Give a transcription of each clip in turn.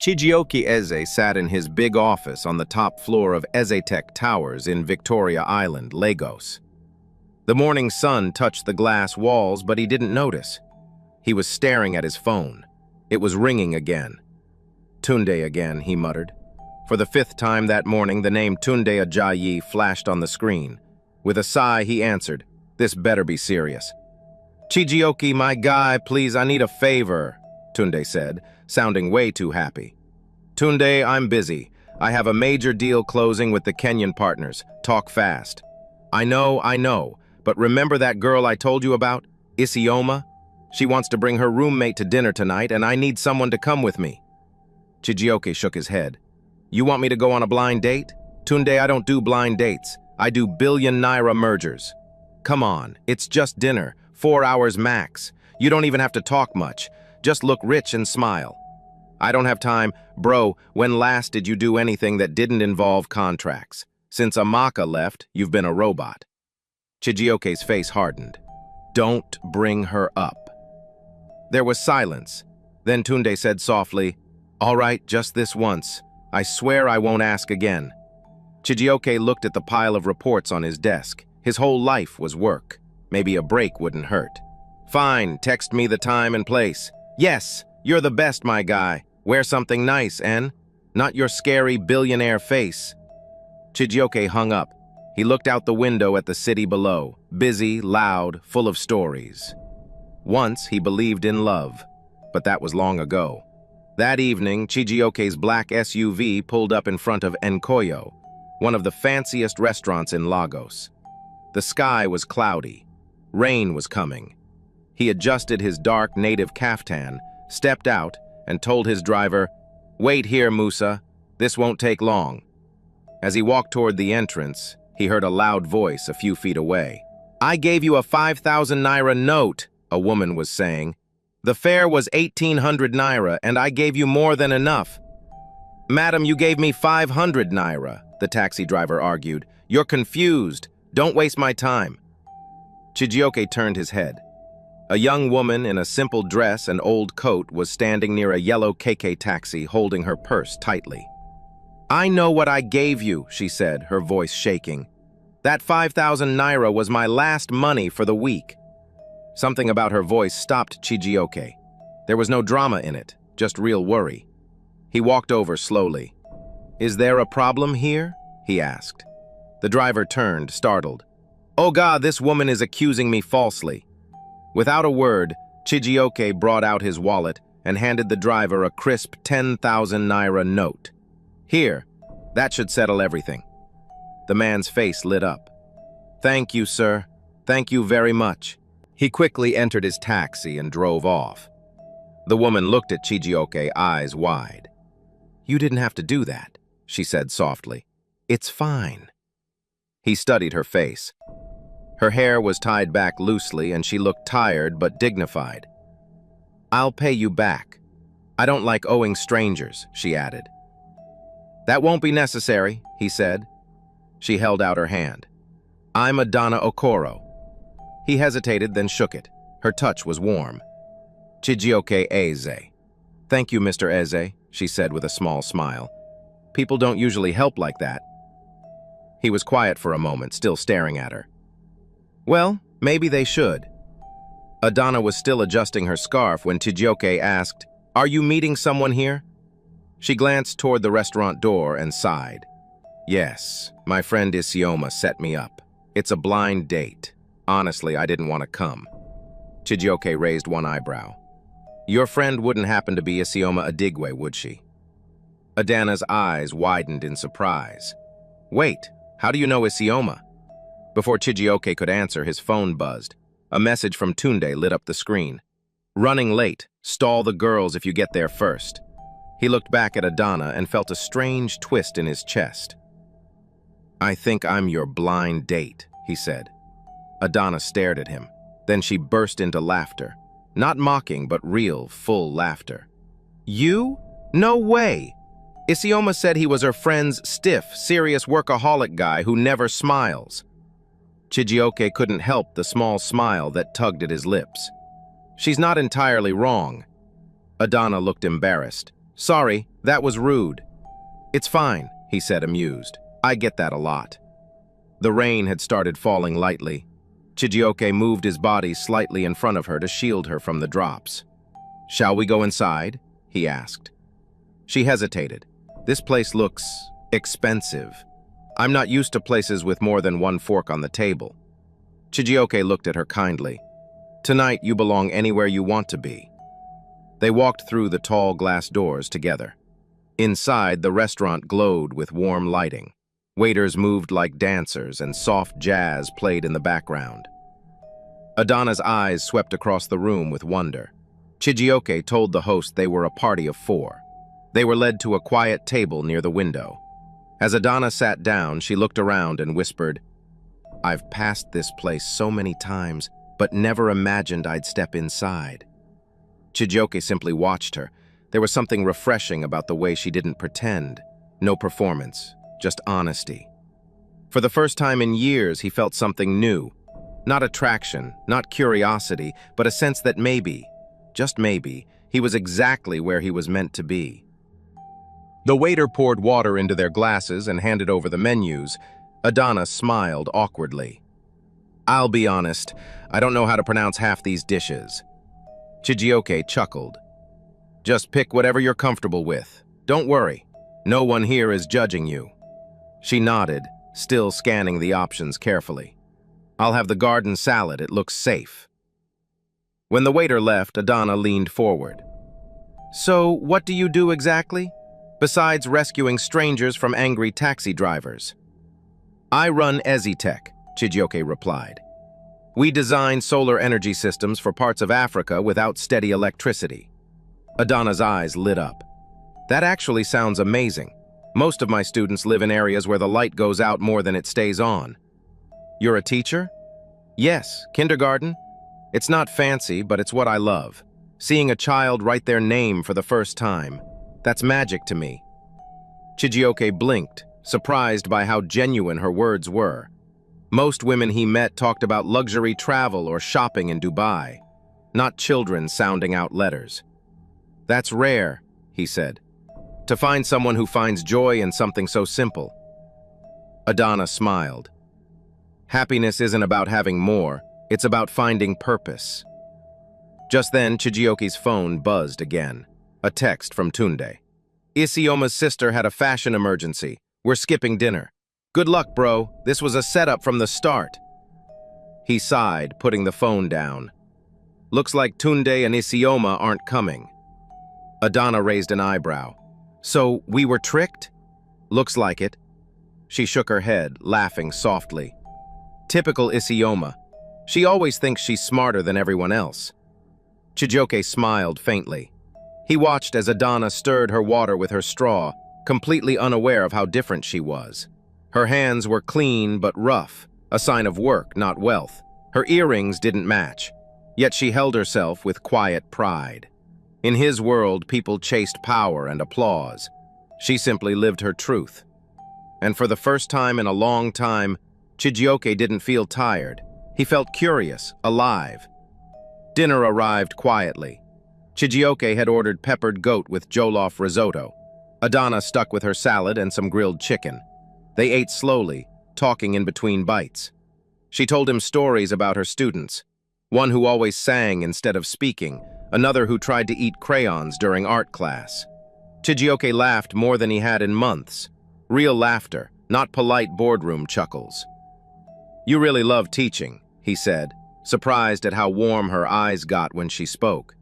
Chijioke Eze sat in his big office on the top floor of Ezetech Towers in Victoria Island, Lagos. The morning sun touched the glass walls, but he didn't notice. He was staring at his phone. It was ringing again. Tunde again, he muttered. For the fifth time that morning, the name Tunde Ajayi flashed on the screen. With a sigh, he answered, "This better be serious." "Chijioke, my guy, please, I need a favor," Tunde said, sounding way too happy. "Tunde, I'm busy. I have a major deal closing with the Kenyan partners. Talk fast." I know, but remember that girl I told you about? Isioma? She wants to bring her roommate to dinner tonight, and I need someone to come with me." Chijioke shook his head. "You want me to go on a blind date? Tunde, I don't do blind dates. I do billion naira mergers. Come on, it's just dinner, 4 hours max. You don't even have to talk much. Just look rich and smile." "I don't have time. Bro, when last did you do anything that didn't involve contracts? Since Amaka left, you've been a robot." Chijioke's face hardened. "Don't bring her up." There was silence. Then Tunde said softly, "All right, just this once. I swear I won't ask again." Chijioke looked at the pile of reports on his desk. His whole life was work. Maybe a break wouldn't hurt. "Fine, text me the time and place." "Yes, you're the best, my guy. Wear something nice, and not your scary billionaire face." Chijioke hung up. He looked out the window at the city below, busy, loud, full of stories. Once he believed in love, but that was long ago. That evening, Chijioke's black SUV pulled up in front of Nkoyo, one of the fanciest restaurants in Lagos. The sky was cloudy. Rain was coming. He adjusted his dark native kaftan, stepped out, and told his driver, "Wait here, Musa. This won't take long." As he walked toward the entrance, he heard a loud voice a few feet away. "I gave you a 5,000 naira note," a woman was saying. "The fare was 1,800 naira, and I gave you more than enough." "Madam, you gave me 500 naira, the taxi driver argued. "You're confused. Don't waste my time." Chijioke turned his head. A young woman in a simple dress and old coat was standing near a yellow KK taxi, holding her purse tightly. "I know what I gave you," she said, her voice shaking. "That 5,000 naira was my last money for the week." Something about her voice stopped Chijioke. There was no drama in it, just real worry. He walked over slowly. "Is there a problem here?" he asked. The driver turned, startled. "Oh God, this woman is accusing me falsely." Without a word, Chijioke brought out his wallet and handed the driver a crisp 10,000 naira note. "Here, that should settle everything." The man's face lit up. "Thank you, sir. Thank you very much." He quickly entered his taxi and drove off. The woman looked at Chijioke, eyes wide. "You didn't have to do that," she said softly. "It's fine." He studied her face. Her hair was tied back loosely and she looked tired but dignified. "I'll pay you back. I don't like owing strangers," she added. "That won't be necessary," he said. She held out her hand. "I'm Adana Okoro." He hesitated, then shook it. Her touch was warm. "Chijioke Eze." "Thank you, Mr. Eze," she said with a small smile. "People don't usually help like that." He was quiet for a moment, still staring at her. "Well, maybe they should." Adana was still adjusting her scarf when Chijioke asked, "Are you meeting someone here?" She glanced toward the restaurant door and sighed. "Yes, my friend Isioma set me up. It's a blind date. Honestly, I didn't want to come." Chijioke raised one eyebrow. "Your friend wouldn't happen to be Isioma Adigwe, would she?" Adana's eyes widened in surprise. "Wait, how do you know Isioma?" Before Chijioke could answer, his phone buzzed. A message from Tunde lit up the screen. "Running late. Stall the girls if you get there first." He looked back at Adana and felt a strange twist in his chest. "I think I'm your blind date," he said. Adana stared at him. Then she burst into laughter. Not mocking, but real, full laughter. "You? No way!" Isioma said he was her friend's stiff, serious workaholic guy who never smiles. Chijioke couldn't help the small smile that tugged at his lips. "She's not entirely wrong." Adana looked embarrassed. Sorry, that was rude. It's fine, he said, amused. I get that a lot. The rain had started falling lightly. Chijioke moved his body slightly in front of her to shield her from the drops. Shall we go inside? He asked. She hesitated. This place looks expensive. I'm not used to places with more than one fork on the table. Chijioke looked at her kindly. Tonight you belong anywhere you want to be. They walked through the tall glass doors together. Inside, the restaurant glowed with warm lighting. Waiters moved like dancers and soft jazz played in the background. Adana's eyes swept across the room with wonder. Chijioke told the host they were a party of 4. They were led to a quiet table near the window. As Adana sat down, she looked around and whispered, I've passed this place so many times, but never imagined I'd step inside. Chijioke simply watched her. There was something refreshing about the way she didn't pretend. No performance, just honesty. For the first time in years, he felt something new. Not attraction, not curiosity, but a sense that maybe, just maybe, he was exactly where he was meant to be. The waiter poured water into their glasses and handed over the menus. Adana smiled awkwardly. I'll be honest, I don't know how to pronounce half these dishes. Chijioke chuckled. Just pick whatever you're comfortable with. Don't worry, no one here is judging you. She nodded, still scanning the options carefully. I'll have the garden salad, it looks safe. When the waiter left, Adana leaned forward. So, what do you do exactly? Besides rescuing strangers from angry taxi drivers. I run Ezitech, Chijioke replied. We design solar energy systems for parts of Africa without steady electricity. Adana's eyes lit up. That actually sounds amazing. Most of my students live in areas where the light goes out more than it stays on. You're a teacher? Yes, kindergarten. It's not fancy, but it's what I love. Seeing a child write their name for the first time. That's magic to me. Chijioke blinked, surprised by how genuine her words were. Most women he met talked about luxury travel or shopping in Dubai, not children sounding out letters. That's rare, he said, to find someone who finds joy in something so simple. Adana smiled. Happiness isn't about having more, it's about finding purpose. Just then, Chijioke's phone buzzed again. A text from Tunde. Isioma's sister had a fashion emergency. We're skipping dinner. Good luck, bro. This was a setup from the start. He sighed, putting the phone down. Looks like Tunde and Isioma aren't coming. Adana raised an eyebrow. So, we were tricked? Looks like it. She shook her head, laughing softly. Typical Isioma. She always thinks she's smarter than everyone else. Chijioke smiled faintly. He watched as Adana stirred her water with her straw, completely unaware of how different she was. Her hands were clean but rough, a sign of work, not wealth. Her earrings didn't match, yet she held herself with quiet pride. In his world, people chased power and applause. She simply lived her truth. And for the first time in a long time, Chijioke didn't feel tired. He felt curious, alive. Dinner arrived quietly. Chijioke had ordered peppered goat with jollof risotto. Adana stuck with her salad and some grilled chicken. They ate slowly, talking in between bites. She told him stories about her students. One who always sang instead of speaking, another who tried to eat crayons during art class. Chijioke laughed more than he had in months. Real laughter, not polite boardroom chuckles. You really love teaching, he said, surprised at how warm her eyes got when she spoke.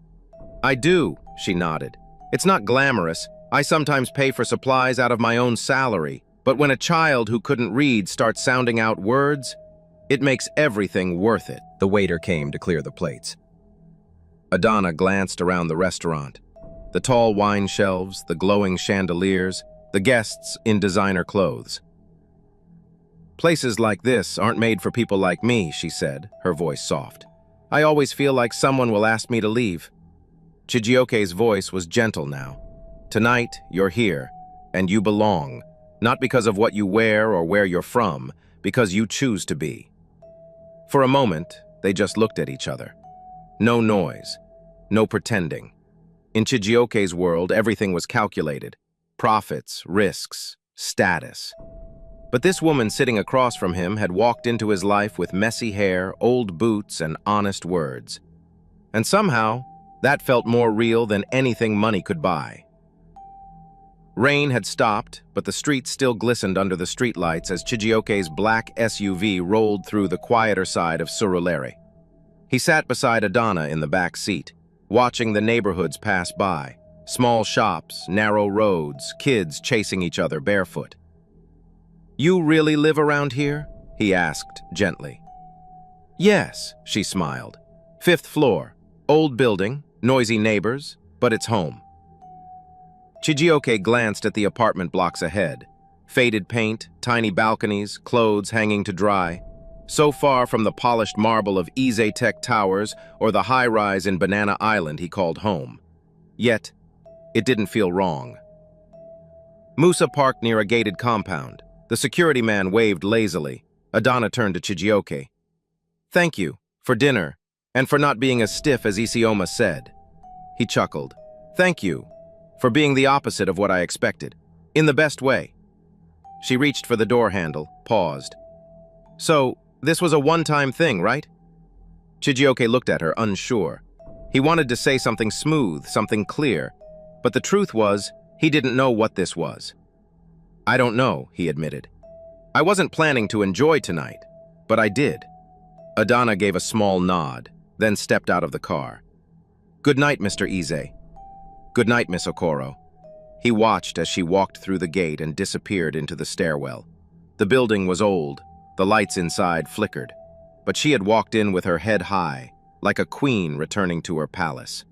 I do, she nodded. It's not glamorous. I sometimes pay for supplies out of my own salary, but when a child who couldn't read starts sounding out words, it makes everything worth it. The waiter came to clear the plates. Adana glanced around the restaurant. The tall wine shelves, the glowing chandeliers, the guests in designer clothes. Places like this aren't made for people like me, she said, her voice soft. I always feel like someone will ask me to leave. Chijioke's voice was gentle now. Tonight, you're here, and you belong, not because of what you wear or where you're from, because you choose to be. For a moment, they just looked at each other. No noise, no pretending. In Chijioke's world, everything was calculated. Profits, risks, status. But this woman sitting across from him had walked into his life with messy hair, old boots, and honest words. And somehow, that felt more real than anything money could buy. Rain had stopped, but the streets still glistened under the streetlights as Chijioke's black SUV rolled through the quieter side of Surulere. He sat beside Adana in the back seat, watching the neighborhoods pass by. Small shops, narrow roads, kids chasing each other barefoot. "You really live around here?" he asked gently. "Yes," she smiled. "5th floor, old building, noisy neighbors, but it's home." Chijioke glanced at the apartment blocks ahead. Faded paint, tiny balconies, clothes hanging to dry. So far from the polished marble of Izatec Towers or the high-rise in Banana Island he called home. Yet, it didn't feel wrong. Musa parked near a gated compound. The security man waved lazily. Adana turned to Chijioke. "Thank you, for dinner, and for not being as stiff as Isioma said." He chuckled. "Thank you, for being the opposite of what I expected, in the best way." She reached for the door handle, paused. "So, this was a one-time thing, right?" Chijioke looked at her, unsure. He wanted to say something smooth, something clear, but the truth was, he didn't know what this was. "I don't know," he admitted. "I wasn't planning to enjoy tonight, but I did." Adana gave a small nod, then stepped out of the car. "Good night, Mr. Ize." "Good night, Miss Okoro." He watched as she walked through the gate and disappeared into the stairwell. The building was old, the lights inside flickered, but she had walked in with her head high, like a queen returning to her palace.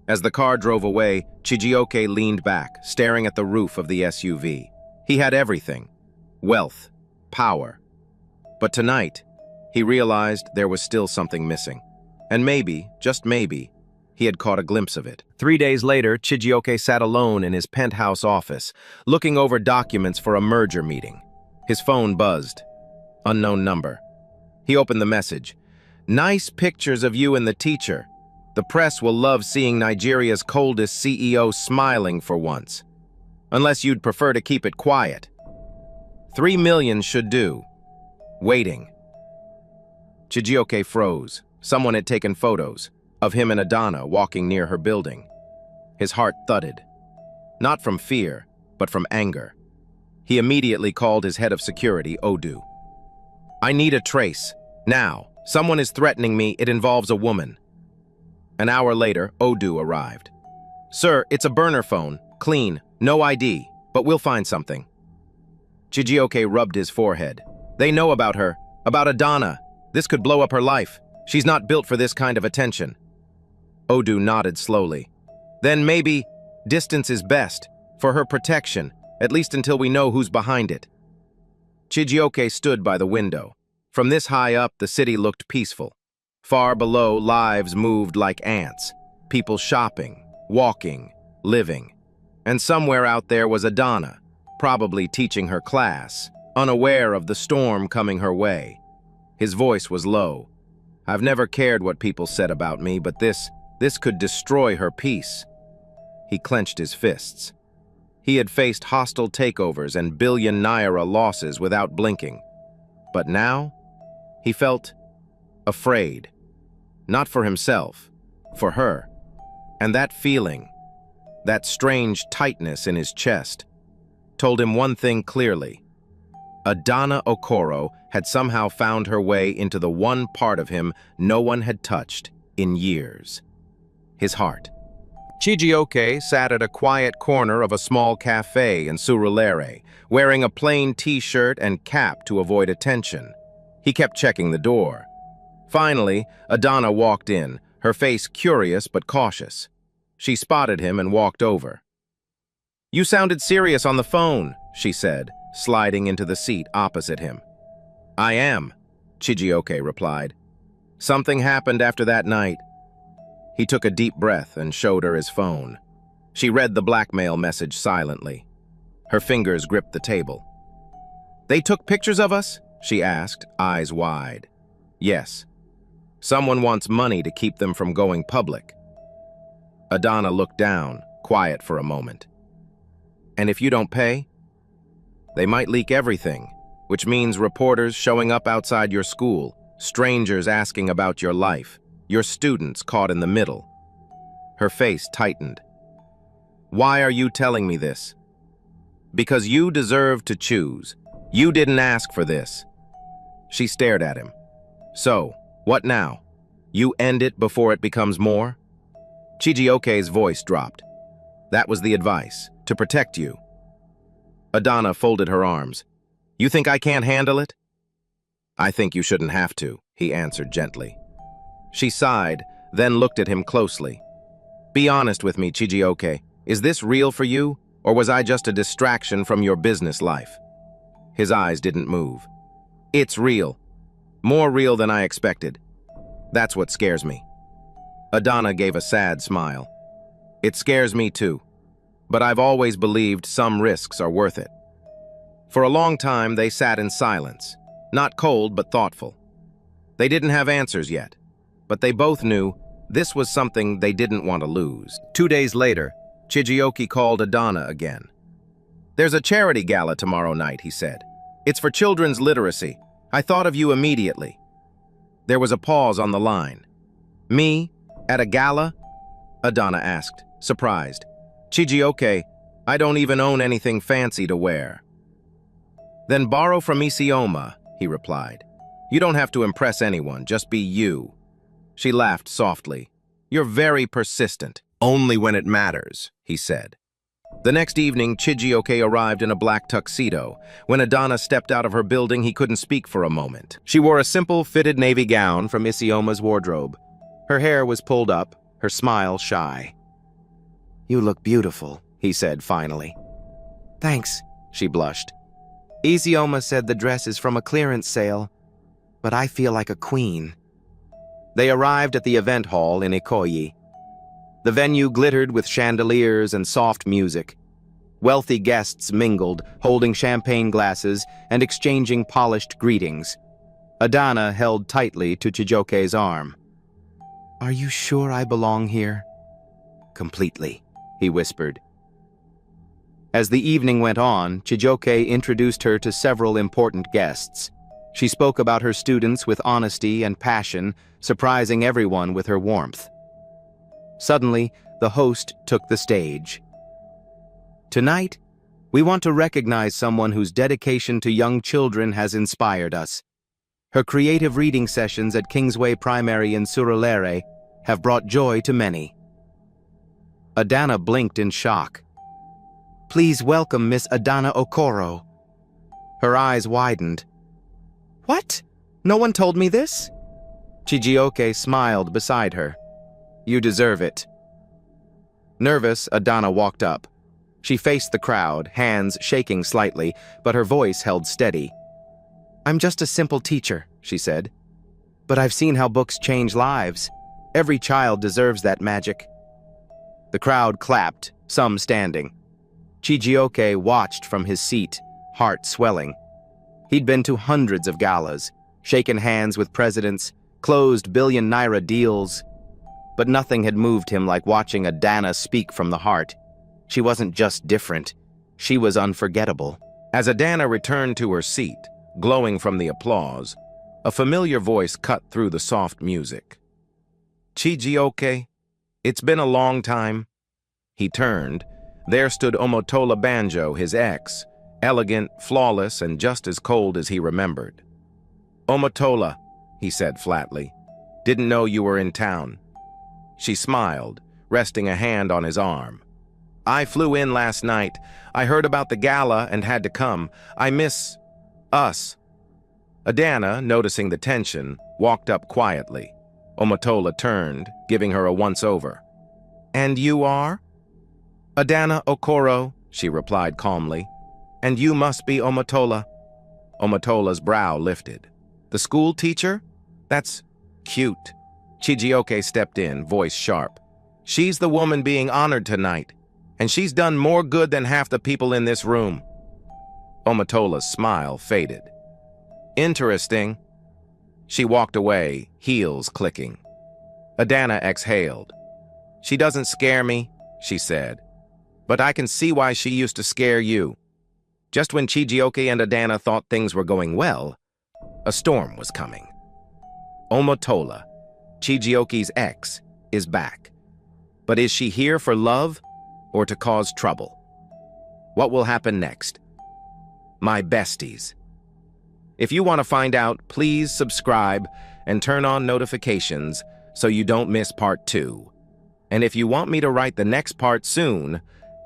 As the car drove away, Chijioke leaned back, staring at the roof of the SUV. He had everything: wealth, power. But tonight, he realized there was still something missing. And maybe, just maybe, he had caught a glimpse of it. 3 days later, Chijioke sat alone in his penthouse office, looking over documents for a merger meeting. His phone buzzed. Unknown number. He opened the message. "Nice pictures of you and the teacher. The press will love seeing Nigeria's coldest CEO smiling for once. Unless you'd prefer to keep it quiet. 3 million should do. Waiting." Chijioke froze. Someone had taken photos of him and Adana walking near her building. His heart thudded. Not from fear, but from anger. He immediately called his head of security, Odu. "I need a trace. Now. Someone is threatening me. It involves a woman." An hour later, Odu arrived. "Sir, it's a burner phone. Clean. No ID. But we'll find something." Chijioke rubbed his forehead. "They know about her. About Adana. This could blow up her life. She's not built for this kind of attention." Odu nodded slowly. "Then maybe distance is best, for her protection, at least until we know who's behind it." Chijioke stood by the window. From this high up, the city looked peaceful. Far below, lives moved like ants. People shopping, walking, living. And somewhere out there was Adana, probably teaching her class, unaware of the storm coming her way. His voice was low. "I've never cared what people said about me, but this could destroy her peace." He clenched his fists. He had faced hostile takeovers and billion naira losses without blinking. But now, he felt afraid. Not for himself, for her. And that feeling, that strange tightness in his chest, told him one thing clearly. Adana Okoro had somehow found her way into the one part of him no one had touched in years. His heart. Chijioke sat at a quiet corner of a small cafe in Surulere, wearing a plain t-shirt and cap to avoid attention. He kept checking the door. Finally, Adana walked in, her face curious but cautious. She spotted him and walked over. "You sounded serious on the phone," she said, sliding into the seat opposite him. "I am," Chijioke replied. "Something happened after that night." He took a deep breath and showed her his phone. She read the blackmail message silently. Her fingers gripped the table. "They took pictures of us?" she asked, eyes wide. "Yes. Someone wants money to keep them from going public." Adana looked down, quiet for a moment. And if you don't pay, they might leak everything, which means reporters showing up outside your school, strangers asking about your life, your students caught in the middle. Her face tightened. Why are you telling me this? Because you deserve to choose. You didn't ask for this. She stared at him. So, what now? You end it before it becomes more? Chijioke's voice dropped. That was the advice, to protect you. Adana folded her arms. You think I can't handle it? I think you shouldn't have to, he answered gently. She sighed, then looked at him closely. Be honest with me, Chijioke. Is this real for you, or was I just a distraction from your business life? His eyes didn't move. It's real. More real than I expected. That's what scares me. Adana gave a sad smile. It scares me too, but I've always believed some risks are worth it. For a long time, they sat in silence, not cold but thoughtful. They didn't have answers yet, but they both knew this was something they didn't want to lose. 2 days later, Chijioke called Adana again. There's a charity gala tomorrow night, he said. It's for children's literacy. I thought of you immediately. There was a pause on the line. Me? At a gala? Adana asked, surprised. Chijioke, I don't even own anything fancy to wear. Then borrow from Isioma, he replied. You don't have to impress anyone, just be you. She laughed softly. You're very persistent. Only when it matters, he said. The next evening, Chijioke arrived in a black tuxedo. When Adana stepped out of her building, he couldn't speak for a moment. She wore a simple, fitted navy gown from Isioma's wardrobe. Her hair was pulled up, her smile shy. You look beautiful, he said finally. Thanks, she blushed. Isioma said the dress is from a clearance sale, but I feel like a queen. They arrived at the event hall in Ikoyi. The venue glittered with chandeliers and soft music. Wealthy guests mingled, holding champagne glasses and exchanging polished greetings. Adana held tightly to Chijioke's arm. Are you sure I belong here? Completely, he whispered. As the evening went on, Chijioke introduced her to several important guests. She spoke about her students with honesty and passion, surprising everyone with her warmth. Suddenly, the host took the stage. Tonight, we want to recognize someone whose dedication to young children has inspired us. Her creative reading sessions at Kingsway Primary in Surulere have brought joy to many. Adana blinked in shock. Please welcome Miss Adana Okoro. Her eyes widened. What? No one told me this? Chijioke smiled beside her. You deserve it. Nervous, Adana walked up. She faced the crowd, hands shaking slightly, but her voice held steady. I'm just a simple teacher, she said. But I've seen how books change lives. Every child deserves that magic. The crowd clapped, some standing. Chijioke watched from his seat, heart swelling. He'd been to hundreds of galas, shaken hands with presidents, closed billion-naira deals, but nothing had moved him like watching Adana speak from the heart. She wasn't just different, she was unforgettable. As Adana returned to her seat, glowing from the applause, a familiar voice cut through the soft music. Chijioke, it's been a long time. He turned. There stood Omotola Banjo, his ex, elegant, flawless, and just as cold as he remembered. Omotola, he said flatly, didn't know you were in town. She smiled, resting a hand on his arm. I flew in last night. I heard about the gala and had to come. I miss us. Adana, noticing the tension, walked up quietly. Omotola turned, giving her a once-over. And you are? Adana Okoro, she replied calmly. And you must be Omotola. Omotola's brow lifted. The school teacher? That's cute. Chijioke stepped in, voice sharp. She's the woman being honored tonight, and she's done more good than half the people in this room. Omotola's smile faded. Interesting. She walked away, heels clicking. Adana exhaled. "She doesn't scare me," she said. "But I can see why she used to scare you." Just when Chijioke and Adana thought things were going well, a storm was coming. Omotola, Chijioke's ex, is back. But is she here for love or to cause trouble? What will happen next? My besties. If you want to find out, please subscribe and turn on notifications so you don't miss part 2. And if you want me to write the next part soon,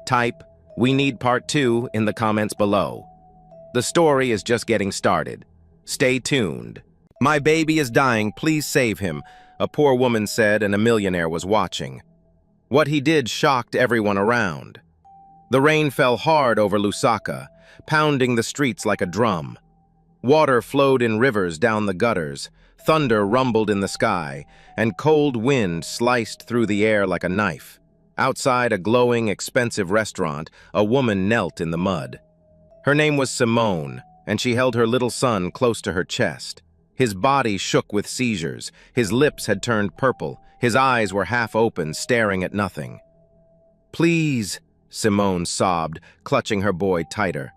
type "We need part 2" in the comments below. The story is just getting started. Stay tuned. "My baby is dying, please save him," a poor woman said, and a millionaire was watching. What he did shocked everyone around. The rain fell hard over Lusaka, pounding the streets like a drum. Water flowed in rivers down the gutters, thunder rumbled in the sky, and cold wind sliced through the air like a knife. Outside a glowing, expensive restaurant, a woman knelt in the mud. Her name was Simone, and she held her little son close to her chest. His body shook with seizures, his lips had turned purple, his eyes were half open, staring at nothing. "Please," Simone sobbed, clutching her boy tighter.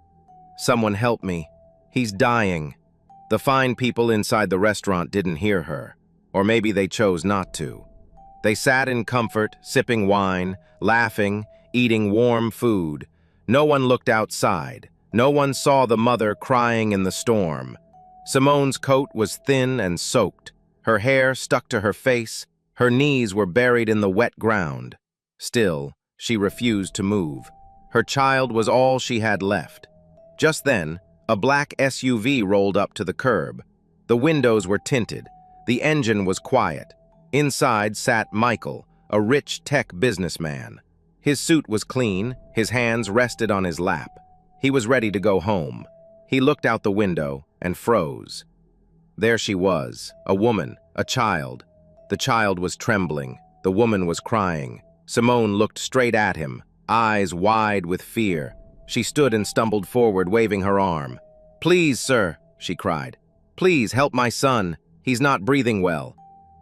"Someone help me. He's dying." The fine people inside the restaurant didn't hear her, or maybe they chose not to. They sat in comfort, sipping wine, laughing, eating warm food. No one looked outside. No one saw the mother crying in the storm. Simone's coat was thin and soaked. Her hair stuck to her face. Her knees were buried in the wet ground. Still, she refused to move. Her child was all she had left. Just then, a black SUV rolled up to the curb. The windows were tinted. The engine was quiet. Inside sat Michael, a rich tech businessman. His suit was clean, his hands rested on his lap. He was ready to go home. He looked out the window and froze. There she was, a woman, a child. The child was trembling. The woman was crying. Simone looked straight at him, eyes wide with fear. She stood and stumbled forward, waving her arm. "Please, sir," she cried. "Please help my son. He's not breathing well.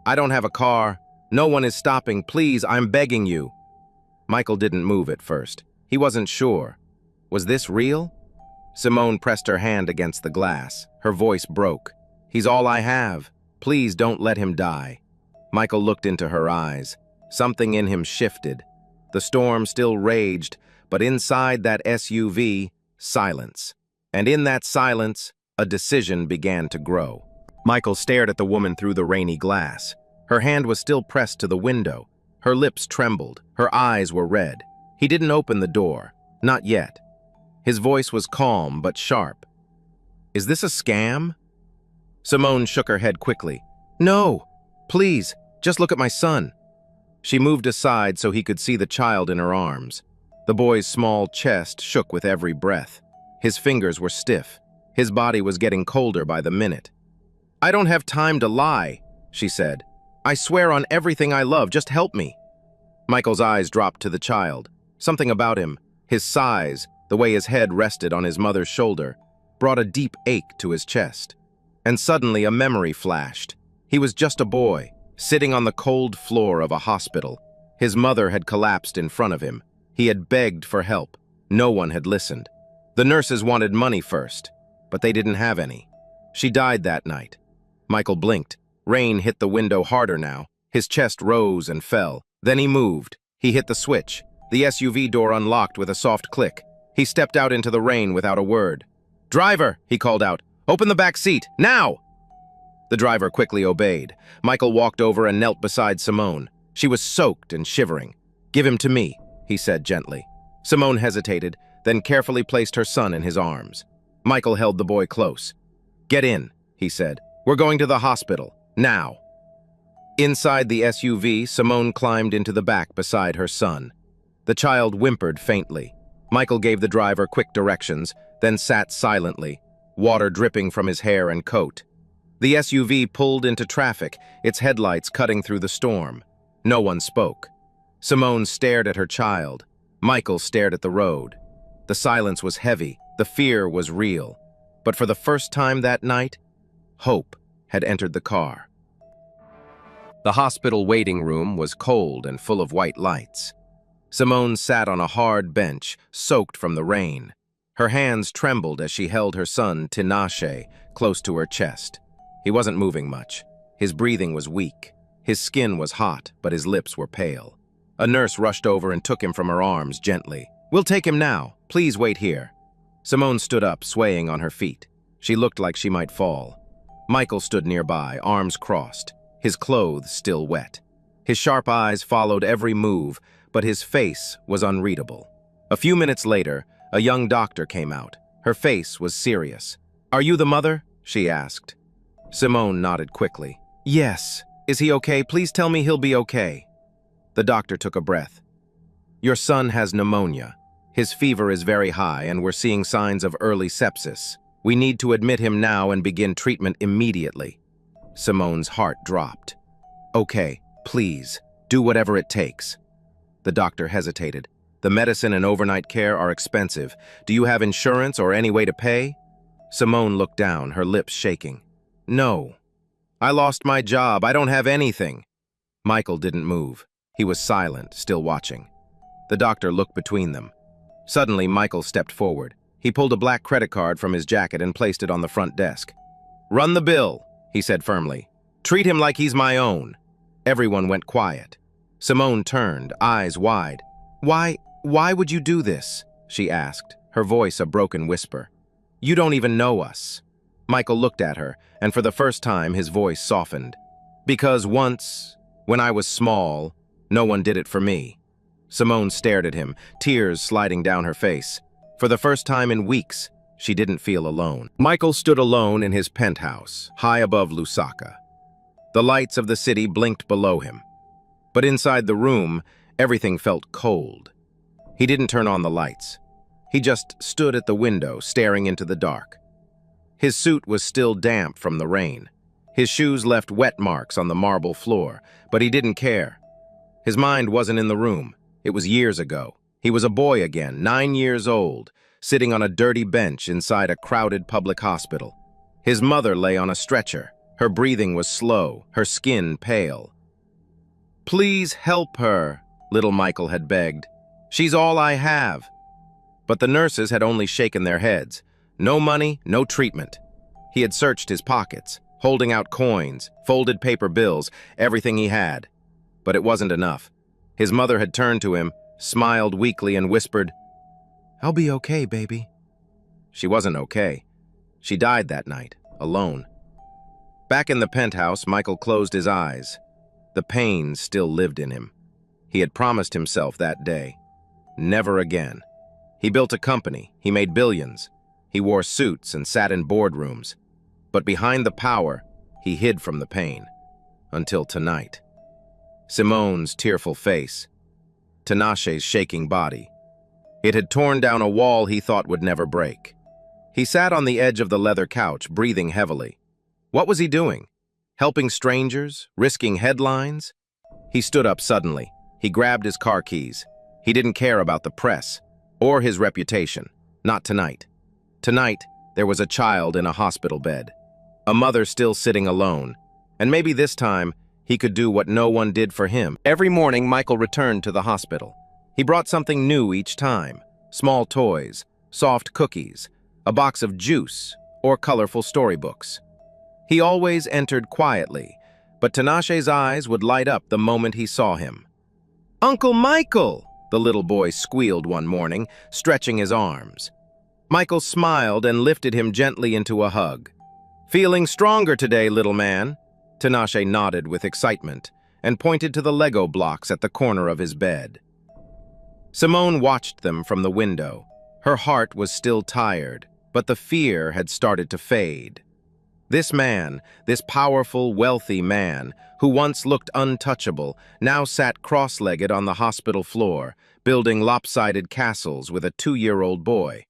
I don't have a car. No one is stopping. Please, I'm begging you." Michael didn't move at first. He wasn't sure. Was this real? Simone pressed her hand against the glass. Her voice broke. "He's all I have. Please don't let him die." Michael looked into her eyes. Something in him shifted. The storm still raged, but inside that SUV, silence. And in that silence, a decision began to grow. Michael stared at the woman through the rainy glass. Her hand was still pressed to the window. Her lips trembled. Her eyes were red. He didn't open the door. Not yet. His voice was calm but sharp. "Is this a scam?" Simone shook her head quickly. "No, please, just look at my son." She moved aside so he could see the child in her arms. The boy's small chest shook with every breath. His fingers were stiff. His body was getting colder by the minute. "I don't have time to lie," she said. "I swear on everything I love, just help me." Michael's eyes dropped to the child. Something about him, his size, the way his head rested on his mother's shoulder, brought a deep ache to his chest. And suddenly a memory flashed. He was just a boy, sitting on the cold floor of a hospital. His mother had collapsed in front of him. He had begged for help. No one had listened. The nurses wanted money first, but they didn't have any. She died that night. Michael blinked. Rain hit the window harder now. His chest rose and fell. Then he moved. He hit the switch. The SUV door unlocked with a soft click. He stepped out into the rain without a word. "Driver," he called out, "open the back seat, now!" The driver quickly obeyed. Michael walked over and knelt beside Simone. She was soaked and shivering. "Give him to me," he said gently. Simone hesitated, then carefully placed her son in his arms. Michael held the boy close. "Get in," he said. "We're going to the hospital, now." Inside the SUV, Simone climbed into the back beside her son. The child whimpered faintly. Michael gave the driver quick directions, then sat silently, water dripping from his hair and coat. The SUV pulled into traffic, its headlights cutting through the storm. No one spoke. Simone stared at her child. Michael stared at the road. The silence was heavy, the fear was real. But for the first time that night, hope had entered the car. The hospital waiting room was cold and full of white lights. Simone sat on a hard bench, soaked from the rain. Her hands trembled as she held her son, Tinashe, close to her chest. He wasn't moving much. His breathing was weak. His skin was hot, but his lips were pale. A nurse rushed over and took him from her arms gently. "We'll take him now. Please wait here." Simone stood up, swaying on her feet. She looked like she might fall. Michael stood nearby, arms crossed, his clothes still wet. His sharp eyes followed every move, but his face was unreadable. A few minutes later, a young doctor came out. Her face was serious. "Are you the mother?" she asked. Simone nodded quickly. "Yes. Is he okay? Please tell me he'll be okay." The doctor took a breath. "Your son has pneumonia. His fever is very high and we're seeing signs of early sepsis. We need to admit him now and begin treatment immediately." Simone's heart dropped. "Okay, please, do whatever it takes." The doctor hesitated. "The medicine and overnight care are expensive. Do you have insurance or any way to pay?" Simone looked down, her lips shaking. "No. I lost my job. I don't have anything." Michael didn't move. He was silent, still watching. The doctor looked between them. Suddenly, Michael stepped forward. He pulled a black credit card from his jacket and placed it on the front desk. "Run the bill," he said firmly. "Treat him like he's my own." Everyone went quiet. Simone turned, eyes wide. Why would you do this?" she asked, her voice a broken whisper. "You don't even know us." Michael looked at her, and for the first time his voice softened. "Because once, when I was small, no one did it for me." Simone stared at him, tears sliding down her face. For the first time in weeks, she didn't feel alone. Michael stood alone in his penthouse, high above Lusaka. The lights of the city blinked below him. But inside the room, everything felt cold. He didn't turn on the lights. He just stood at the window, staring into the dark. His suit was still damp from the rain. His shoes left wet marks on the marble floor, but he didn't care. His mind wasn't in the room. It was years ago. He was a boy again, 9 years old, sitting on a dirty bench inside a crowded public hospital. His mother lay on a stretcher. Her breathing was slow, her skin pale. "Please help her," little Michael had begged. "She's all I have." But the nurses had only shaken their heads. No money, no treatment. He had searched his pockets, holding out coins, folded paper bills, everything he had. But it wasn't enough. His mother had turned to him, smiled weakly, and whispered, "I'll be okay, baby." She wasn't okay. She died that night, alone. Back in the penthouse, Michael closed his eyes. The pain still lived in him. He had promised himself that day. Never again. He built a company. He made billions. He wore suits and sat in boardrooms. But behind the power, he hid from the pain. Until tonight. Simone's tearful face. Tinashe's shaking body. It had torn down a wall he thought would never break. He sat on the edge of the leather couch, breathing heavily. What was he doing? Helping strangers? Risking headlines? He stood up suddenly. He grabbed his car keys. He didn't care about the press or his reputation. Not tonight. Tonight, there was a child in a hospital bed. A mother still sitting alone. And maybe this time, he could do what no one did for him. Every morning, Michael returned to the hospital. He brought something new each time. Small toys, soft cookies, a box of juice, or colorful storybooks. He always entered quietly, but Tinashe's eyes would light up the moment he saw him. "Uncle Michael!" the little boy squealed one morning, stretching his arms. Michael smiled and lifted him gently into a hug. "Feeling stronger today, little man?" Tinashe nodded with excitement and pointed to the Lego blocks at the corner of his bed. Simone watched them from the window. Her heart was still tired, but the fear had started to fade. This man, this powerful, wealthy man, who once looked untouchable, now sat cross-legged on the hospital floor, building lopsided castles with a 2-year-old boy.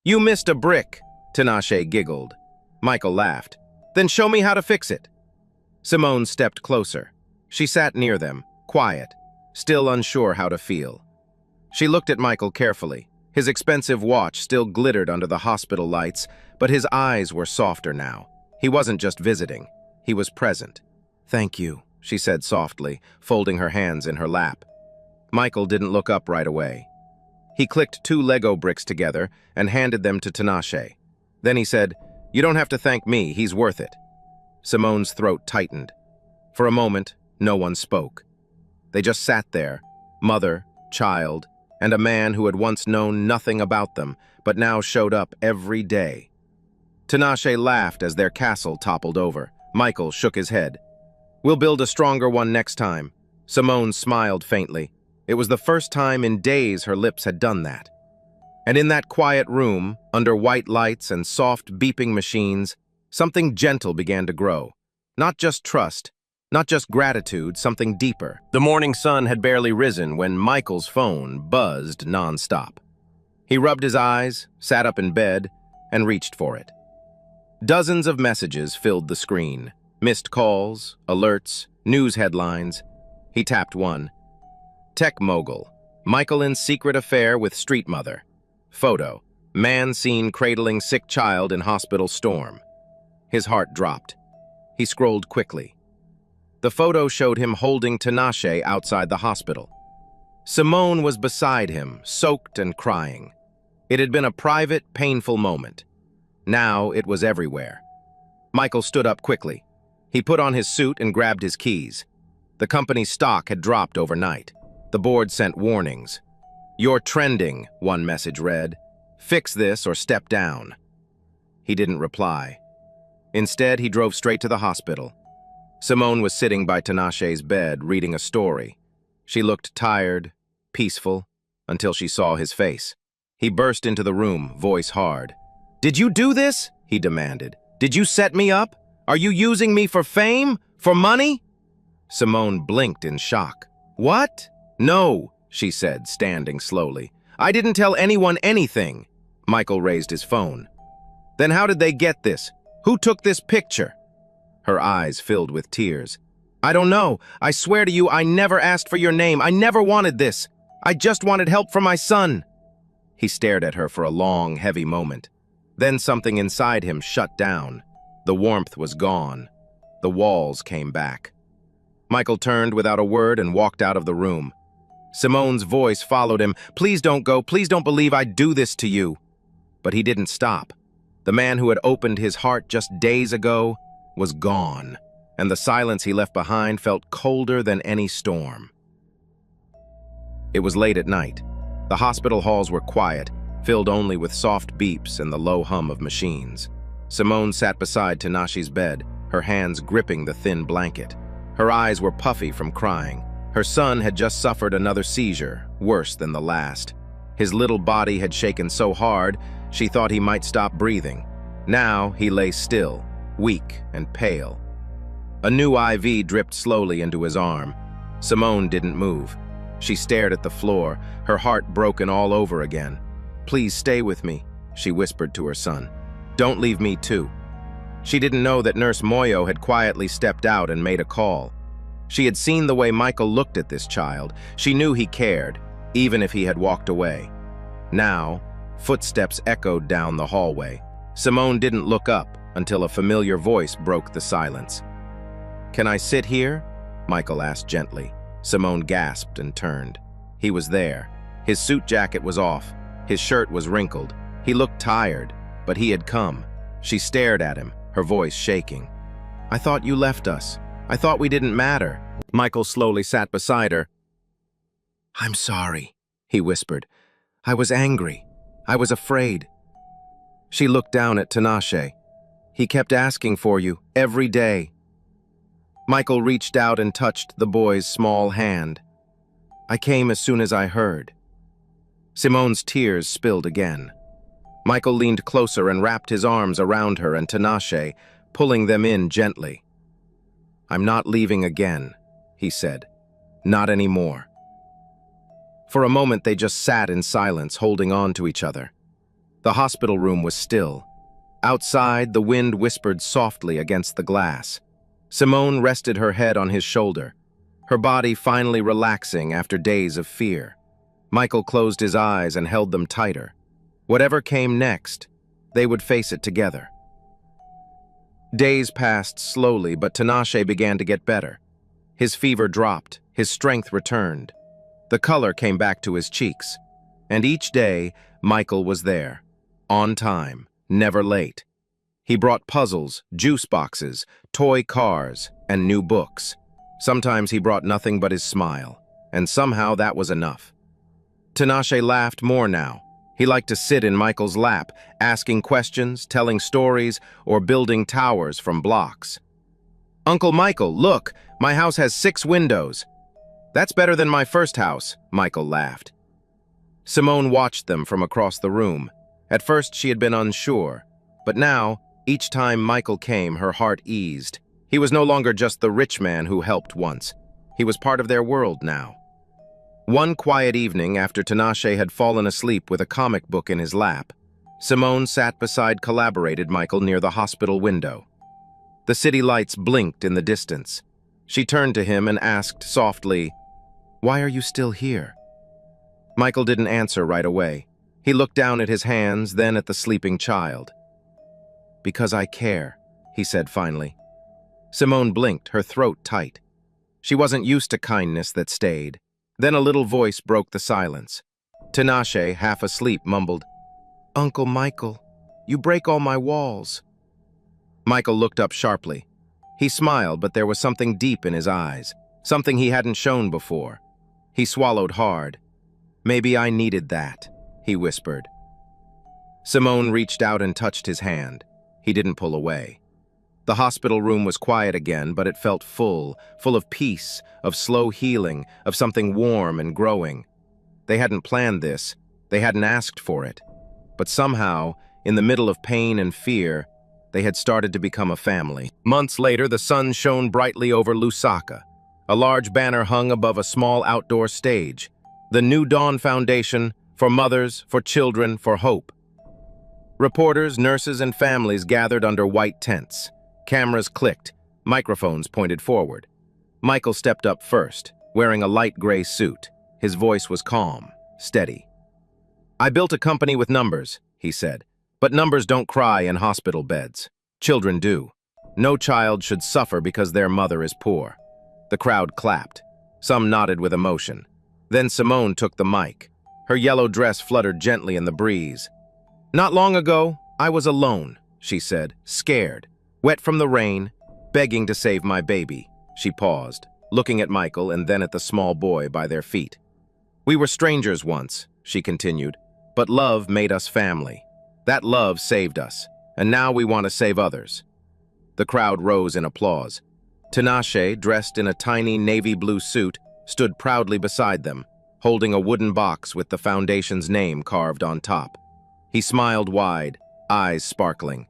"You missed a brick," Tinashe giggled. Michael laughed. "Then show me how to fix it." Simone stepped closer. She sat near them, quiet, still unsure how to feel. She looked at Michael carefully. His expensive watch still glittered under the hospital lights, but his eyes were softer now. He wasn't just visiting. He was present. "Thank you," she said softly, folding her hands in her lap. Michael didn't look up right away. He clicked 2 Lego bricks together and handed them to Tinashe. Then he said, "You don't have to thank me, he's worth it." Simone's throat tightened. For a moment, no one spoke. They just sat there, mother, child, and a man who had once known nothing about them, but now showed up every day. Tinashe laughed as their castle toppled over. Michael shook his head. "We'll build a stronger one next time." Simone smiled faintly. It was the first time in days her lips had done that. And in that quiet room, under white lights and soft beeping machines, something gentle began to grow. Not just trust, not just gratitude, something deeper. The morning sun had barely risen when Michael's phone buzzed nonstop. He rubbed his eyes, sat up in bed, and reached for it. Dozens of messages filled the screen. Missed calls, alerts, news headlines. He tapped one. Tech mogul. Michael in secret affair with street mother. Photo. Man seen cradling sick child in hospital storm. His heart dropped. He scrolled quickly. The photo showed him holding Tinashe outside the hospital. Simone was beside him, soaked and crying. It had been a private, painful moment. Now it was everywhere. Michael stood up quickly. He put on his suit and grabbed his keys. The company's stock had dropped overnight. The board sent warnings. "You're trending," one message read. "Fix this or step down." He didn't reply. Instead, he drove straight to the hospital. Simone was sitting by Tinashe's bed, reading a story. She looked tired, peaceful, until she saw his face. He burst into the room, voice hard. "Did you do this?" he demanded. "Did you set me up? Are you using me for fame? For money?" Simone blinked in shock. "What?" "No," she said, standing slowly. "I didn't tell anyone anything." Michael raised his phone. "Then how did they get this? Who took this picture?" Her eyes filled with tears. "I don't know. I swear to you, I never asked for your name. I never wanted this. I just wanted help for my son." He stared at her for a long, heavy moment. Then something inside him shut down. The warmth was gone. The walls came back. Michael turned without a word and walked out of the room. Simone's voice followed him. "Please don't go. Please don't believe I'd do this to you." But he didn't stop. The man who had opened his heart just days ago was gone, and the silence he left behind felt colder than any storm. It was late at night. The hospital halls were quiet, filled only with soft beeps and the low hum of machines. Simone sat beside Tinashe's bed, her hands gripping the thin blanket. Her eyes were puffy from crying. Her son had just suffered another seizure, worse than the last. His little body had shaken so hard, she thought he might stop breathing. Now he lay still, weak and pale. A new IV dripped slowly into his arm. Simone didn't move. She stared at the floor, her heart broken all over again. "Please stay with me," she whispered to her son. "Don't leave me too." She didn't know that Nurse Moyo had quietly stepped out and made a call. She had seen the way Michael looked at this child. She knew he cared, even if he had walked away. Now, footsteps echoed down the hallway. Simone didn't look up until a familiar voice broke the silence. "Can I sit here?" Michael asked gently. Simone gasped and turned. He was there. His suit jacket was off. His shirt was wrinkled. He looked tired, but he had come. She stared at him, her voice shaking. "I thought you left us. I thought we didn't matter." Michael slowly sat beside her. "I'm sorry," he whispered. "I was angry. I was afraid." She looked down at Tinashe. "He kept asking for you, every day." Michael reached out and touched the boy's small hand. "I came as soon as I heard." Simone's tears spilled again. Michael leaned closer and wrapped his arms around her and Tinashe, pulling them in gently. "I'm not leaving again," he said. "Not anymore." For a moment they just sat in silence, holding on to each other. The hospital room was still. Outside, the wind whispered softly against the glass. Simone rested her head on his shoulder, her body finally relaxing after days of fear. Michael closed his eyes and held them tighter. Whatever came next, they would face it together. Days passed slowly, but Tinashe began to get better. His fever dropped, his strength returned. The color came back to his cheeks. And each day, Michael was there. On time, never late. He brought puzzles, juice boxes, toy cars, and new books. Sometimes he brought nothing but his smile, and somehow that was enough. Tinashe laughed more now. He liked to sit in Michael's lap, asking questions, telling stories, or building towers from blocks. "Uncle Michael, look, my house has 6 windows." "That's better than my first house," Michael laughed. Simone watched them from across the room. At first she had been unsure, but now, each time Michael came, her heart eased. He was no longer just the rich man who helped once. He was part of their world now. One quiet evening, after Tinashe had fallen asleep with a comic book in his lap, Simone sat beside collaborated Michael near the hospital window. The city lights blinked in the distance. She turned to him and asked softly, "Why are you still here?" Michael didn't answer right away. He looked down at his hands, then at the sleeping child. "Because I care," he said finally. Simone blinked, her throat tight. She wasn't used to kindness that stayed. Then a little voice broke the silence. Tinashe, half asleep, mumbled, "Uncle Michael, you break all my walls." Michael looked up sharply. He smiled, but there was something deep in his eyes, something he hadn't shown before. He swallowed hard. "Maybe I needed that," he whispered. Simone reached out and touched his hand. He didn't pull away. The hospital room was quiet again, but it felt full of peace, of slow healing, of something warm and growing. They hadn't planned this, they hadn't asked for it. But somehow, in the middle of pain and fear, they had started to become a family. Months later, the sun shone brightly over Lusaka. A large banner hung above a small outdoor stage. The New Dawn Foundation, for mothers, for children, for hope. Reporters, nurses, and families gathered under white tents. Cameras clicked, microphones pointed forward. Michael stepped up first, wearing a light gray suit. His voice was calm, steady. "I built a company with numbers," he said. "But numbers don't cry in hospital beds. Children do. No child should suffer because their mother is poor." The crowd clapped. Some nodded with emotion. Then Simone took the mic. Her yellow dress fluttered gently in the breeze. "Not long ago, I was alone," she said, scared. Wet from the rain, begging to save my baby. She paused, looking at Michael and then at the small boy by their feet. "We were strangers once," she continued, "but love made us family. That love saved us, and now we want to save others." The crowd rose in applause. Tinashe, dressed in a tiny navy blue suit, stood proudly beside them, holding a wooden box with the foundation's name carved on top. He smiled wide, eyes sparkling.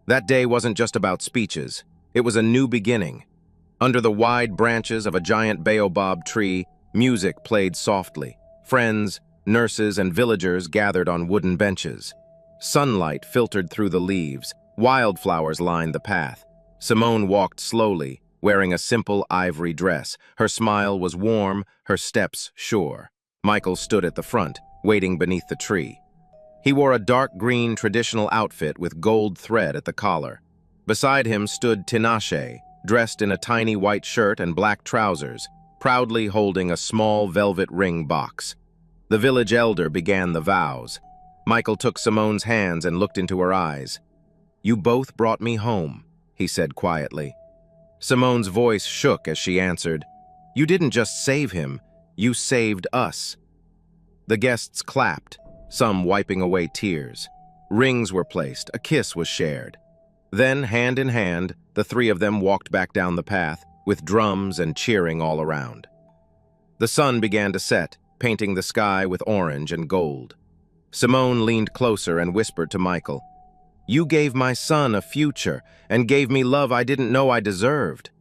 That day wasn't just about speeches. It was a new beginning. Under the wide branches of a giant baobab tree, music played softly. Friends, nurses, and villagers gathered on wooden benches. Sunlight filtered through the leaves. Wildflowers lined the path. Simone walked slowly, wearing a simple ivory dress. Her smile was warm, her steps sure. Michael stood at the front, waiting beneath the tree. He wore a dark green traditional outfit with gold thread at the collar. Beside him stood Tinashe, dressed in a tiny white shirt and black trousers, proudly holding a small velvet ring box. The village elder began the vows. Michael took Simone's hands and looked into her eyes. "You both brought me home," he said quietly. Simone's voice shook as she answered, "You didn't just save him, you saved us." The guests clapped, some wiping away tears. Rings were placed, a kiss was shared. Then, hand in hand, the three of them walked back down the path, with drums and cheering all around. The sun began to set, painting the sky with orange and gold. Simone leaned closer and whispered to Michael, "You gave my son a future and gave me love I didn't know I deserved."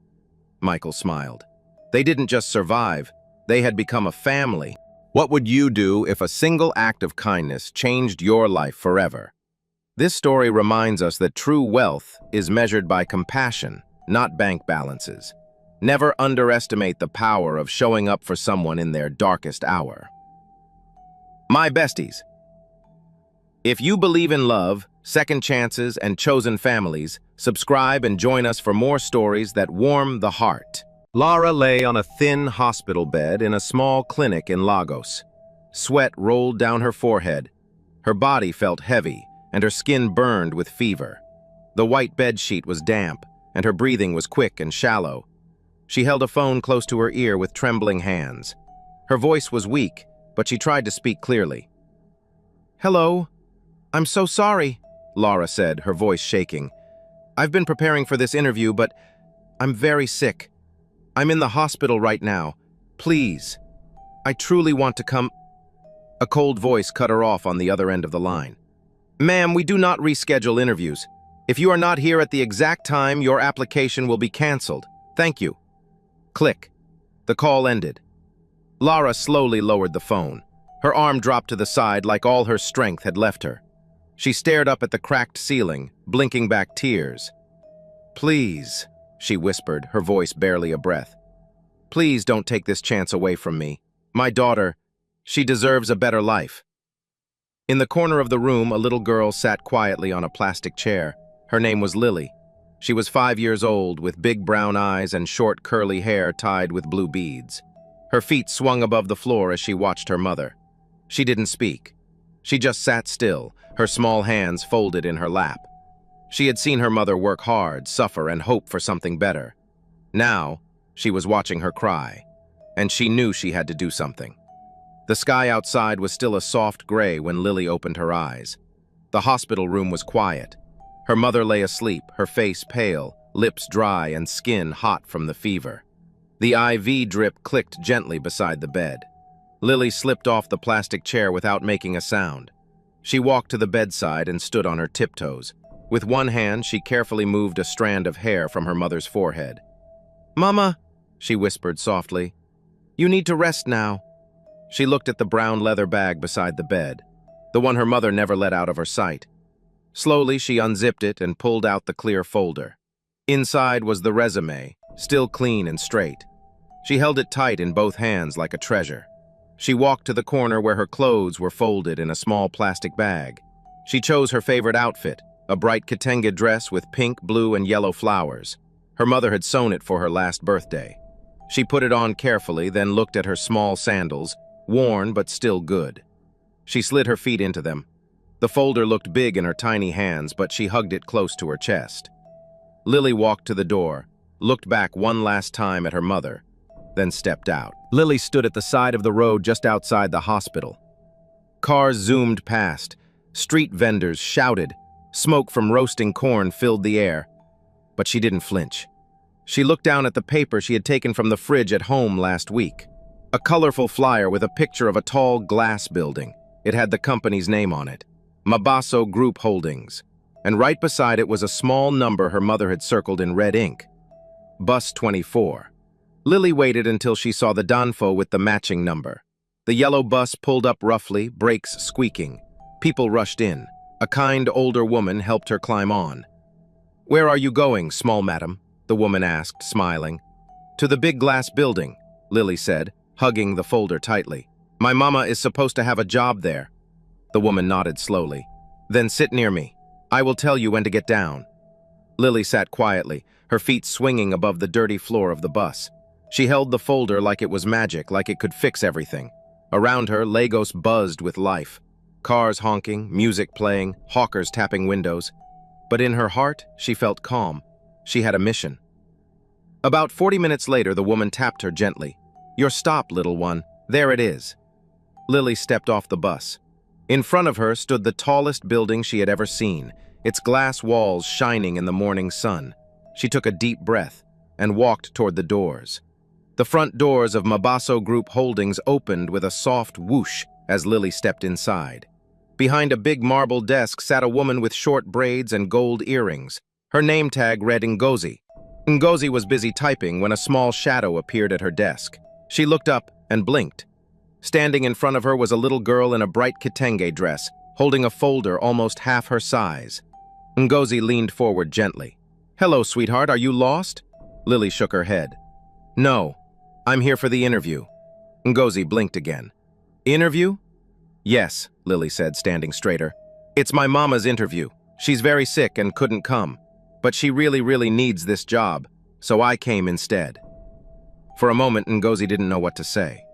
Michael smiled. They didn't just survive, they had become a family. What would you do if a single act of kindness changed your life forever? This story reminds us that true wealth is measured by compassion, not bank balances. Never underestimate the power of showing up for someone in their darkest hour. My besties, if you believe in love, second chances, and chosen families, subscribe and join us for more stories that warm the heart. Lara lay on a thin hospital bed in a small clinic in Lagos. Sweat rolled down her forehead. Her body felt heavy, and her skin burned with fever. The white bedsheet was damp, and her breathing was quick and shallow. She held a phone close to her ear with trembling hands. Her voice was weak, but she tried to speak clearly. "Hello. I'm so sorry," Lara said, her voice shaking. "I've been preparing for this interview, but I'm very sick. I'm in the hospital right now. Please. I truly want to come—" A cold voice cut her off on the other end of the line. "Ma'am, we do not reschedule interviews. If you are not here at the exact time, your application will be canceled. Thank you." Click. The call ended. Lara slowly lowered the phone. Her arm dropped to the side like all her strength had left her. She stared up at the cracked ceiling, blinking back tears. "Please," she whispered, her voice barely a breath. "Please don't take this chance away from me. My daughter, she deserves a better life." In the corner of the room, a little girl sat quietly on a plastic chair. Her name was Lily. She was 5 years old, with big brown eyes and short curly hair tied with blue beads. Her feet swung above the floor as she watched her mother. She didn't speak. She just sat still, her small hands folded in her lap. She had seen her mother work hard, suffer, and hope for something better. Now, she was watching her cry, and she knew she had to do something. The sky outside was still a soft gray when Lily opened her eyes. The hospital room was quiet. Her mother lay asleep, her face pale, lips dry, and skin hot from the fever. The IV drip clicked gently beside the bed. Lily slipped off the plastic chair without making a sound. She walked to the bedside and stood on her tiptoes. With one hand, she carefully moved a strand of hair from her mother's forehead. "Mama," she whispered softly, "you need to rest now." She looked at the brown leather bag beside the bed, the one her mother never let out of her sight. Slowly, she unzipped it and pulled out the clear folder. Inside was the resume, still clean and straight. She held it tight in both hands like a treasure. She walked to the corner where her clothes were folded in a small plastic bag. She chose her favorite outfit, a bright kitenge dress with pink, blue, and yellow flowers. Her mother had sewn it for her last birthday. She put it on carefully, then looked at her small sandals, worn but still good. She slid her feet into them. The folder looked big in her tiny hands, but she hugged it close to her chest. Lily walked to the door, looked back one last time at her mother, then stepped out. Lily stood at the side of the road just outside the hospital. Cars zoomed past. Street vendors shouted. Smoke from roasting corn filled the air. But she didn't flinch. She looked down at the paper she had taken from the fridge at home last week. A colorful flyer with a picture of a tall glass building. It had the company's name on it. Mabaso Group Holdings. And right beside it was a small number her mother had circled in red ink. Bus 24. Lily waited until she saw the Danfo with the matching number. The yellow bus pulled up roughly, brakes squeaking. People rushed in. A kind older woman helped her climb on. "Where are you going, small madam?" the woman asked, smiling. "To the big glass building," Lily said, hugging the folder tightly. "My mama is supposed to have a job there." The woman nodded slowly. "Then sit near me. I will tell you when to get down." Lily sat quietly, her feet swinging above the dirty floor of the bus. She held the folder like it was magic, like it could fix everything. Around her, Lagos buzzed with life. Cars honking, music playing, hawkers tapping windows. But in her heart, she felt calm. She had a mission. About 40 minutes later, the woman tapped her gently. "Your stop, little one. There it is." Lily stepped off the bus. In front of her stood the tallest building she had ever seen, its glass walls shining in the morning sun. She took a deep breath and walked toward the doors. The front doors of Mabaso Group Holdings opened with a soft whoosh as Lily stepped inside. Behind a big marble desk sat a woman with short braids and gold earrings. Her name tag read Ngozi. Ngozi was busy typing when a small shadow appeared at her desk. She looked up and blinked. Standing in front of her was a little girl in a bright kitenge dress, holding a folder almost half her size. Ngozi leaned forward gently. "Hello, sweetheart, are you lost?" Lily shook her head. "No, I'm here for the interview." Ngozi blinked again. "Interview?" "Yes," Lily said, standing straighter. "It's my mama's interview. She's very sick and couldn't come. But she really needs this job, so I came instead." For a moment, Ngozi didn't know what to say.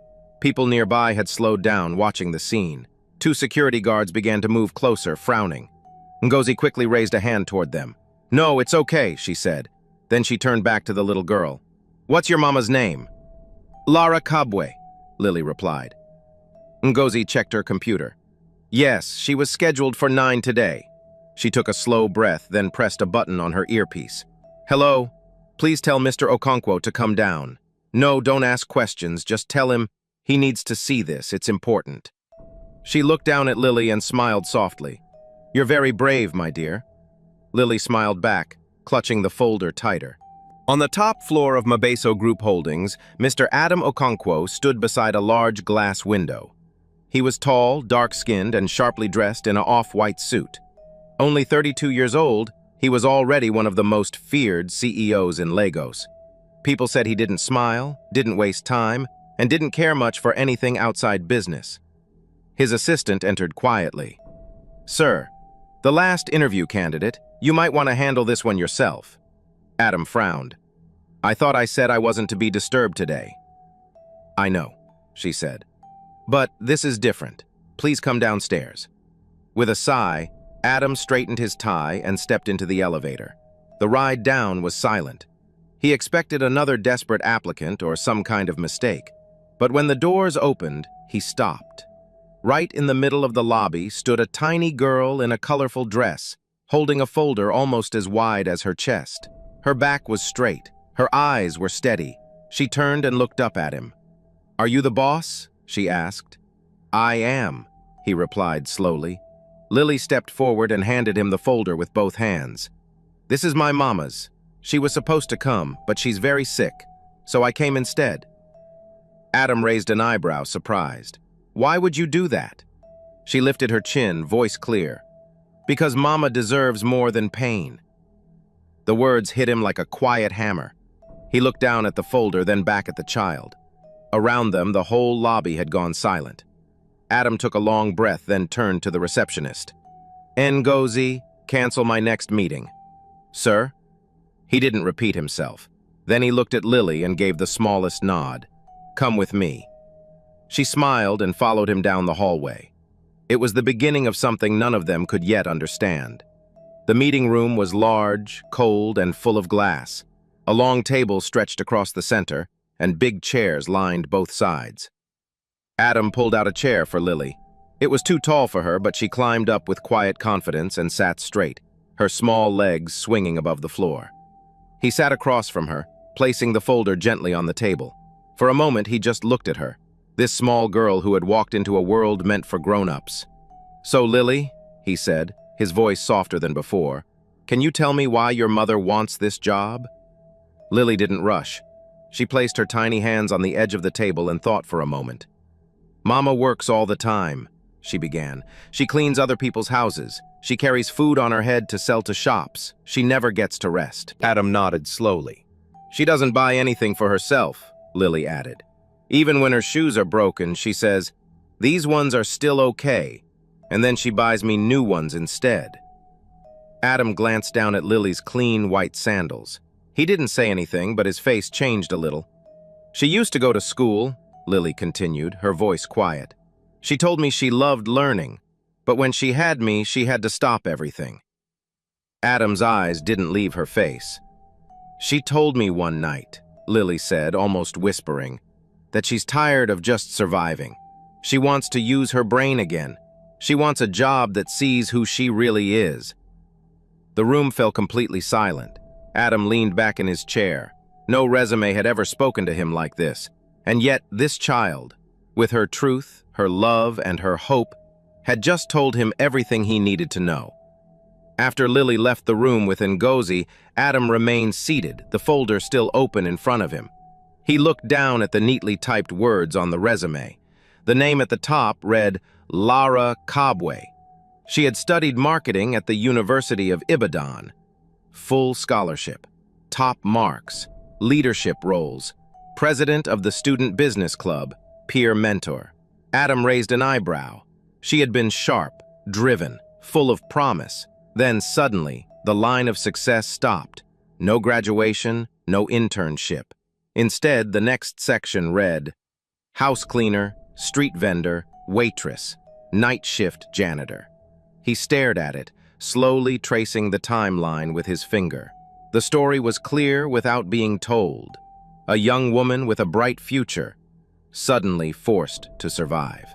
People nearby had slowed down, watching the scene. 2 security guards began to move closer, frowning. Ngozi quickly raised a hand toward them. "No, it's okay," she said. Then she turned back to the little girl. "What's your mama's name?" "Lara Kabwe," Lily replied. Ngozi checked her computer. Yes, she was scheduled for 9 today. She took a slow breath, then pressed a button on her earpiece. "Hello? Please tell Mr. Okonkwo to come down. No, don't ask questions, just tell him he needs to see this, it's important." She looked down at Lily and smiled softly. "You're very brave, my dear." Lily smiled back, clutching the folder tighter. On the top floor of Mabeso Group Holdings, Mr. Adam Okonkwo stood beside a large glass window. He was tall, dark-skinned, and sharply dressed in an off-white suit. Only 32 years old, he was already one of the most feared CEOs in Lagos. People said he didn't smile, didn't waste time, and didn't care much for anything outside business. His assistant entered quietly. "Sir, the last interview candidate, you might want to handle this one yourself." Adam frowned. "I thought I said I wasn't to be disturbed today." "I know," she said. "But this is different. Please come downstairs." With a sigh, Adam straightened his tie and stepped into the elevator. The ride down was silent. He expected another desperate applicant or some kind of mistake. But when the doors opened, he stopped. Right in the middle of the lobby stood a tiny girl in a colorful dress, holding a folder almost as wide as her chest. Her back was straight. Her eyes were steady. She turned and looked up at him. "Are you the boss?" she asked. "I am," he replied slowly. Lily stepped forward and handed him the folder with both hands. "This is my mama's. She was supposed to come, but she's very sick, so I came instead." Adam raised an eyebrow, surprised. "Why would you do that?" She lifted her chin, voice clear. "Because Mama deserves more than pain." The words hit him like a quiet hammer. He looked down at the folder, then back at the child. Around them, the whole lobby had gone silent. Adam took a long breath, then turned to the receptionist. "Ngozi, cancel my next meeting." "Sir?" He didn't repeat himself. Then he looked at Lily and gave the smallest nod. "Come with me." She smiled and followed him down the hallway. It was the beginning of something none of them could yet understand. The meeting room was large, cold, and full of glass. A long table stretched across the center, and big chairs lined both sides. Adam pulled out a chair for Lily. It was too tall for her, but she climbed up with quiet confidence and sat straight, her small legs swinging above the floor. He sat across from her, placing the folder gently on the table. For a moment, he just looked at her, this small girl who had walked into a world meant for grown-ups. "So, Lily," he said, his voice softer than before, "can you tell me why your mother wants this job?" Lily didn't rush. She placed her tiny hands on the edge of the table and thought for a moment. "Mama works all the time," she began. "She cleans other people's houses. She carries food on her head to sell to shops. She never gets to rest." Adam nodded slowly. "She doesn't buy anything for herself," Lily added. "Even when her shoes are broken, she says, 'These ones are still okay,' and then she buys me new ones instead." Adam glanced down at Lily's clean white sandals. He didn't say anything, but his face changed a little. "She used to go to school," Lily continued, her voice quiet. "She told me she loved learning, but when she had me, she had to stop everything." Adam's eyes didn't leave her face. "She told me one night," Lily said, almost whispering, "that she's tired of just surviving. She wants to use her brain again. She wants a job that sees who she really is." The room fell completely silent. Adam leaned back in his chair. No resume had ever spoken to him like this. And yet this child, with her truth, her love, and her hope, had just told him everything he needed to know. After Lily left the room with Ngozi, Adam remained seated, the folder still open in front of him. He looked down at the neatly typed words on the resume. The name at the top read Lara Kabwe. She had studied marketing at the University of Ibadan. Full scholarship, top marks, leadership roles, president of the student business club, peer mentor. Adam raised an eyebrow. She had been sharp, driven, full of promise. Then suddenly, the line of success stopped. No graduation, no internship. Instead, the next section read, house cleaner, street vendor, waitress, night shift janitor. He stared at it, slowly tracing the timeline with his finger. The story was clear without being told. A young woman with a bright future, suddenly forced to survive.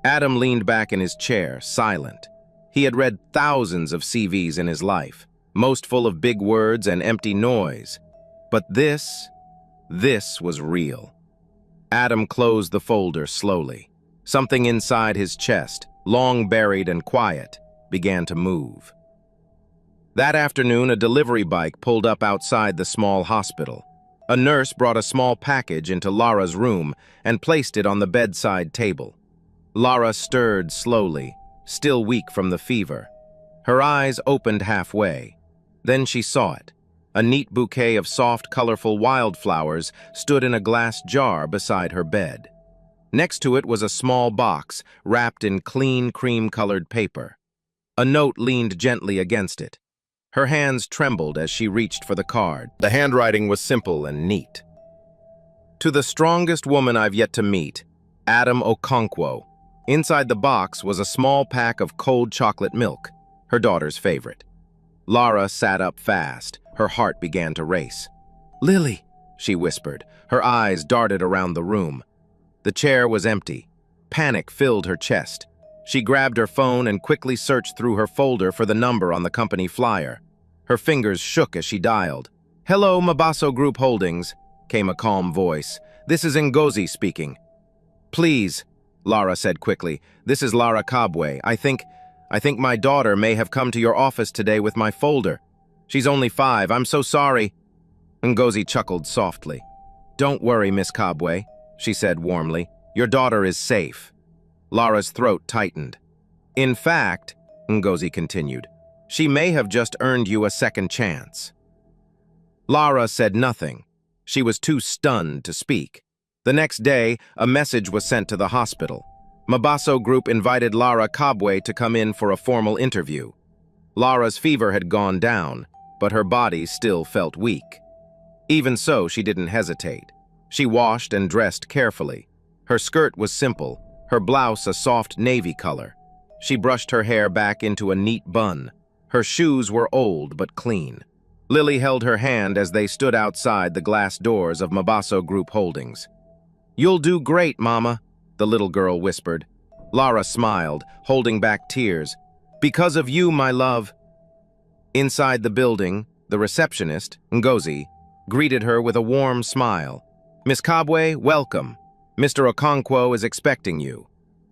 Adam leaned back in his chair, silent. He had read thousands of CVs in his life, most full of big words and empty noise. But this was real. Adam closed the folder slowly. Something inside his chest, long buried and quiet, began to move. That afternoon, a delivery bike pulled up outside the small hospital. A nurse brought a small package into Lara's room and placed it on the bedside table. Lara stirred slowly, still weak from the fever. Her eyes opened halfway. Then she saw it. A neat bouquet of soft, colorful wildflowers stood in a glass jar beside her bed. Next to it was a small box wrapped in clean, cream-colored paper. A note leaned gently against it. Her hands trembled as she reached for the card. The handwriting was simple and neat. To the strongest woman I've yet to meet, Adam Okonkwo. Inside the box was a small pack of cold chocolate milk, her daughter's favorite. Lara sat up fast. Her heart began to race. "Lily," she whispered. Her eyes darted around the room. The chair was empty. Panic filled her chest. She grabbed her phone and quickly searched through her folder for the number on the company flyer. Her fingers shook as she dialed. "Hello, Mabaso Group Holdings," came a calm voice. "This is Ngozi speaking." "Please," Lara said quickly. "This is Lara Kabwe. I think my daughter may have come to your office today with my folder. She's only 5. I'm so sorry." Ngozi chuckled softly. "Don't worry, Miss Kabwe," she said warmly. "Your daughter is safe." Lara's throat tightened. "In fact," Ngozi continued, "she may have just earned you a second chance." Lara said nothing. She was too stunned to speak. The next day, a message was sent to the hospital. Mabaso Group invited Lara Kabwe to come in for a formal interview. Lara's fever had gone down, but her body still felt weak. Even so, she didn't hesitate. She washed and dressed carefully. Her skirt was simple, her blouse a soft navy color. She brushed her hair back into a neat bun. Her shoes were old but clean. Lily held her hand as they stood outside the glass doors of Mabaso Group Holdings. "You'll do great, Mama," the little girl whispered. Lara smiled, holding back tears. "Because of you, my love." Inside the building, the receptionist, Ngozi, greeted her with a warm smile. "Miss Kabwe, welcome. Mr. Okonkwo is expecting you."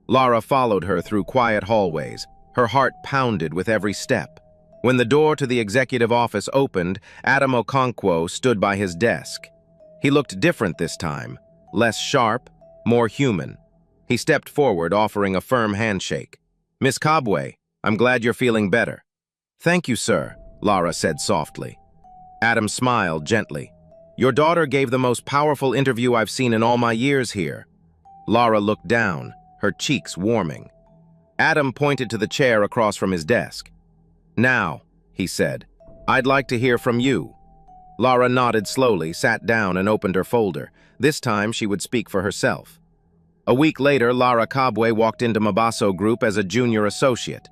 Lara followed her through quiet hallways. Her heart pounded with every step. When the door to the executive office opened, Adam Okonkwo stood by his desk. He looked different this time, less sharp, more human. He stepped forward, offering a firm handshake. "Miss Kabwe, I'm glad you're feeling better." "Thank you, sir," Lara said softly. Adam smiled gently. "Your daughter gave the most powerful interview I've seen in all my years here." Lara looked down, her cheeks warming. Adam pointed to the chair across from his desk. "Now," he said, "I'd like to hear from you." Lara nodded slowly, sat down, and opened her folder. This time she would speak for herself. A week later, Lara Kabwe walked into Mabaso Group as a junior associate.